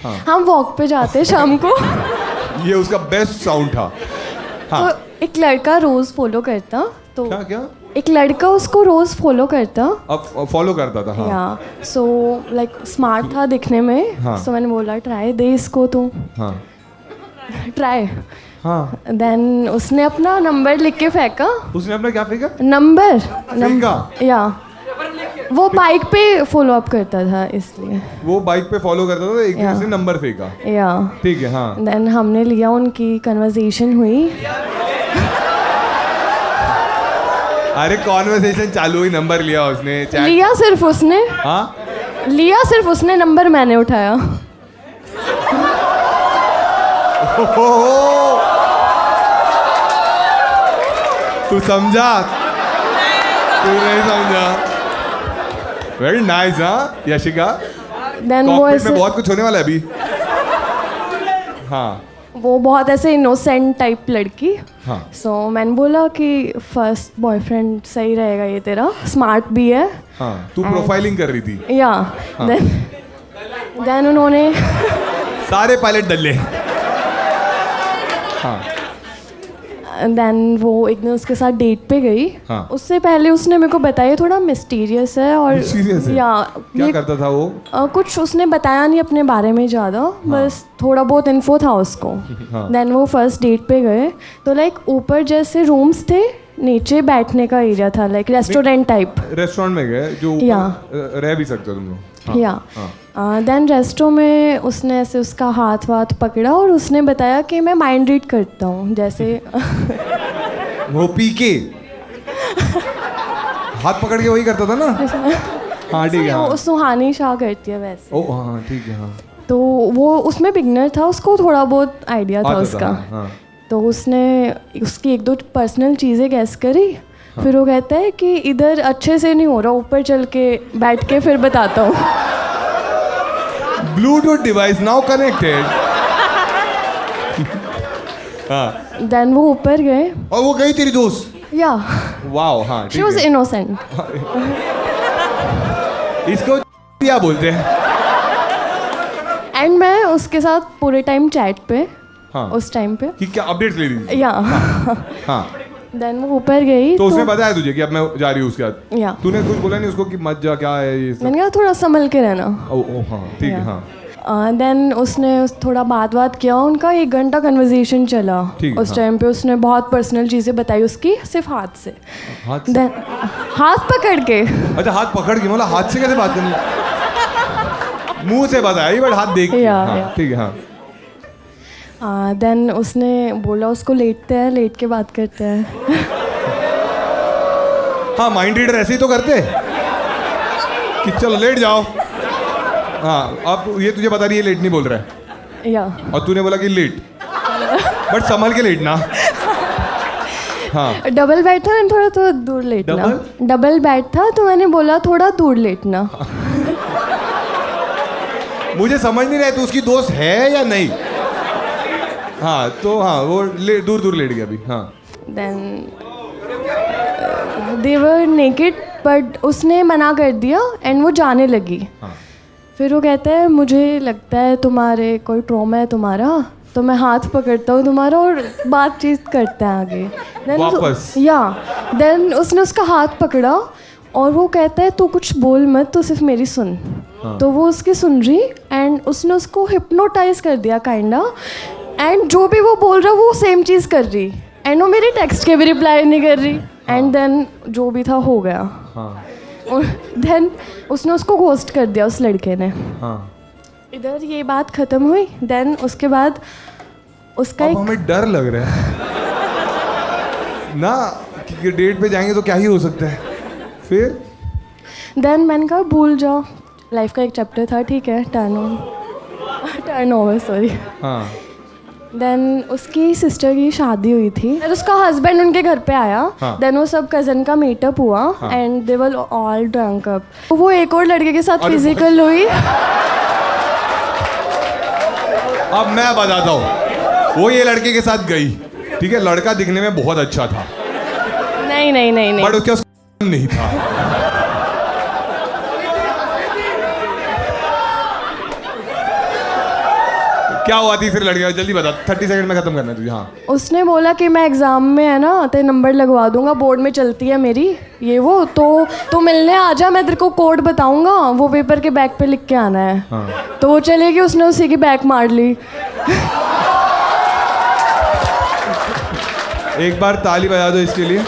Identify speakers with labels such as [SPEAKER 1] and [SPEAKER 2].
[SPEAKER 1] हम वॉक पे जाते शाम को।
[SPEAKER 2] ये उसका बेस्ट साउंड था। हाँ।
[SPEAKER 1] तो एक लड़का रोज फॉलो करता, तो
[SPEAKER 2] क्या क्या
[SPEAKER 1] एक लड़का उसको रोज फॉलो करता।
[SPEAKER 2] अब फॉलो करता था। हाँ।
[SPEAKER 1] या सो लाइक स्मार्ट था दिखने में।
[SPEAKER 2] हाँ।
[SPEAKER 1] सो मैंने बोला ट्राई दे इसको तू,
[SPEAKER 2] हाँ।
[SPEAKER 1] ट्राई।
[SPEAKER 2] हाँ।
[SPEAKER 1] देन उसने अपना नंबर लिख के फेंका।
[SPEAKER 2] उसने अपना क्या फेंका?
[SPEAKER 1] नंबर।
[SPEAKER 2] फेंका?
[SPEAKER 1] या वो बाइक पे फॉलो अप करता था इसलिए।
[SPEAKER 2] वो बाइक पे फॉलो करता था, एक दिन से नंबर फेंका।
[SPEAKER 1] या
[SPEAKER 2] ठीक है। हाँ।
[SPEAKER 1] देन हमने लिया, उनकी कन्वर्सेशन हुई।
[SPEAKER 2] अरे कॉन्वर्सेशन चालू हुई, नंबर लिया उसने, चैट
[SPEAKER 1] लिया सिर्फ उसने।
[SPEAKER 2] हाँ
[SPEAKER 1] लिया सिर्फ उसने, नंबर मैंने उठाया।
[SPEAKER 2] तू समझा? तू नहीं समझा? Very nice. हाँ यशिका,
[SPEAKER 1] देन वो
[SPEAKER 2] कॉकपिट
[SPEAKER 1] ऐसे
[SPEAKER 2] में बहुत कुछ होने वाला है अभी। हाँ।
[SPEAKER 1] वो बहुत ऐसे इनोसेंट टाइप लड़की।
[SPEAKER 2] हाँ।
[SPEAKER 1] सो मैंने बोला कि फर्स्ट बॉयफ्रेंड सही रहेगा ये तेरा, स्मार्ट भी है।
[SPEAKER 2] हाँ तू प्रोफाइलिंग कर रही थी।
[SPEAKER 1] या देन उन्होंने
[SPEAKER 2] सारे पायलट डल्ले। हाँ।
[SPEAKER 1] देन वो एक दिन उसके साथ डेट पे गई।
[SPEAKER 2] हाँ।
[SPEAKER 1] उससे पहले उसने मेरे को बताया थोड़ा मिस्टीरियस है और
[SPEAKER 2] सीरियस है?
[SPEAKER 1] या
[SPEAKER 2] क्या
[SPEAKER 1] ये
[SPEAKER 2] करता था वो?
[SPEAKER 1] कुछ उसने बताया नहीं अपने बारे में ज़्यादा। बस थोड़ा बहुत इन्फो था उसको। देन वो फर्स्ट डेट पे गए, तो लाइक ऊपर जैसे रूम्स थे, नीचे बैठने का एरिया था, लाइक रेस्टोरेंट टाइप।
[SPEAKER 2] रेस्टोरेंट में गए जो ऊपर रह भी सकते हो तुम लोग।
[SPEAKER 1] या देन रेस्टो में उसने ऐसे उसका हाथ वाथ पकड़ा और उसने बताया कि मैं माइंड रीड करता हूँ जैसे।
[SPEAKER 2] वो पी के हाथ पकड़ के वही करता था ना? हाँ ठीक है। हाँ।
[SPEAKER 1] सुहानी शाह करती है वैसे।
[SPEAKER 2] ओ हाँ ठीक है। हाँ
[SPEAKER 1] तो वो उसमें बिगनर था, उसको थोड़ा बहुत आइडिया था उसका।
[SPEAKER 2] हाँ।
[SPEAKER 1] तो उसने उसकी एक दो पर्सनल चीज़ें गैस करी। फिर वो कहता है कि इधर अच्छे से नहीं हो रहा, ऊपर चल के बैठ के फिर बताता हूँ।
[SPEAKER 2] Bluetooth device now connected. हाँ।
[SPEAKER 1] देन वो ऊपर गए।
[SPEAKER 2] और वो गई तेरी दोस्त?
[SPEAKER 1] या
[SPEAKER 2] वाओ। हाँ
[SPEAKER 1] शी वाज इनोसेंट।
[SPEAKER 2] इसको क्या बोलते हैं?
[SPEAKER 1] एंड मैं उसके साथ पूरे टाइम चैट पे।
[SPEAKER 2] हाँ।
[SPEAKER 1] उस टाइम पे
[SPEAKER 2] कि क्या अपडेट्स ले रही थी?
[SPEAKER 1] या
[SPEAKER 2] हाँ।
[SPEAKER 1] देन वो ऊपर गई
[SPEAKER 2] तो उसने बताया तुझे कि अब मैं जा रही हूँ उसके साथ?
[SPEAKER 1] या
[SPEAKER 2] तूने कुछ बोला नहीं उसको कि मत जा, क्या है ये सब?
[SPEAKER 1] मैंने कहा थोड़ा संभल के रहना।
[SPEAKER 2] ओ हाँ ठीक है। हाँ।
[SPEAKER 1] देन उसने थोड़ा बात किया, उनका 1 घंटा कन्वर्सेशन चला। उस टाइम पे उसने बहुत पर्सनल चीज़ें बताई उसकी, सिर्फ हाथ से।
[SPEAKER 2] हाथ से?
[SPEAKER 1] देन हाथ पकड़ के।
[SPEAKER 2] अच्छा हाथ पकड़ के, मतलब हाथ से कैसे बात करनी? मुंह से बताया बट हाथ देख के। हाँ ठीक है। हाँ।
[SPEAKER 1] देन उसने बोला उसको लेटते हैं, लेट के बात करते हैं।
[SPEAKER 2] हाँ माइंड रीडर ऐसे ही तो करते कि चलो लेट जाओ। हाँ अब ये तुझे बता रही है लेट नहीं बोल रहा है।
[SPEAKER 1] या
[SPEAKER 2] और तूने बोला कि लेट, बट संभल के लेटना। हाँ।
[SPEAKER 1] डबल बेड था, थोड़ा तो दूर लेटना। डबल बेड था तो मैंने बोला थोड़ा दूर लेटना।
[SPEAKER 2] मुझे समझ नहीं रहा तू उसकी दोस्त है या नहीं। हाँ तो हाँ वो दूर दूर लेट गया अभी। हाँ।
[SPEAKER 1] Then they were naked but उसने मना कर दिया एंड वो जाने लगी।
[SPEAKER 2] हाँ।
[SPEAKER 1] फिर वो कहता है मुझे लगता है तुम्हारे कोई ट्रॉमा है तुम्हारा, तो मैं हाथ पकड़ता हूँ तुम्हारा और बातचीत करते हैं आगे।
[SPEAKER 2] वापस?
[SPEAKER 1] या देन उसने उसका हाथ पकड़ा और वो कहता है तू कुछ बोल मत, तो सिर्फ मेरी सुन।
[SPEAKER 2] हाँ।
[SPEAKER 1] तो वो उसकी सुन रही एंड उसने उसको हिप्नोटाइज कर दिया काइंडा। एंड जो भी वो बोल रहा वो सेम चीज़ कर रही एंड वो मेरे टेक्स्ट के भी रिप्लाई नहीं कर रही। एंड देन जो भी था हो गया।
[SPEAKER 2] हाँ।
[SPEAKER 1] और देन उसने उसको घोस्ट कर दिया उस लड़के ने।
[SPEAKER 2] हाँ।
[SPEAKER 1] इधर ये बात ख़त्म हुई। देन उसके बाद उसका
[SPEAKER 2] अब हमें डर लग रहा है ना कि डेट पे जाएंगे तो क्या ही हो सकता है। फिर
[SPEAKER 1] देन मैंने कहा भूल जाओ, लाइफ का एक चैप्टर था, ठीक है, टर्न ओवर सॉरी।
[SPEAKER 2] हाँ।
[SPEAKER 1] देन उसकी सिस्टर की शादी हुई थी, फिर उसका हस्बैंड उनके घर पे आया। देन वो सब कज़न का मीटअप हुआ and they were all drunk up. वो एक और लड़के के साथ फिजिकल हुई।
[SPEAKER 2] अब मैं बताता हूँ, वो ये लड़के के साथ गई, ठीक है, लड़का दिखने में बहुत अच्छा था,
[SPEAKER 1] नहीं
[SPEAKER 2] बट उसके पास नहीं था। क्या हुआ तीसरे लड़के का? जल्दी बता, 30 सेकंड में खत्म करना है तुझे। हाँ
[SPEAKER 1] उसने बोला कि मैं एग्ज़ाम में है ना तेरे नंबर लगवा दूंगा, बोर्ड में चलती है मेरी ये वो, तो मिलने आ जा, मैं तेरे को कोड बताऊंगा, वो पेपर के बैग पे लिख के आना है।
[SPEAKER 2] हाँ।
[SPEAKER 1] तो वो चले गई, उसने उसी की बैग मार ली।
[SPEAKER 2] एक बार ताली बजा दो इसके लिए।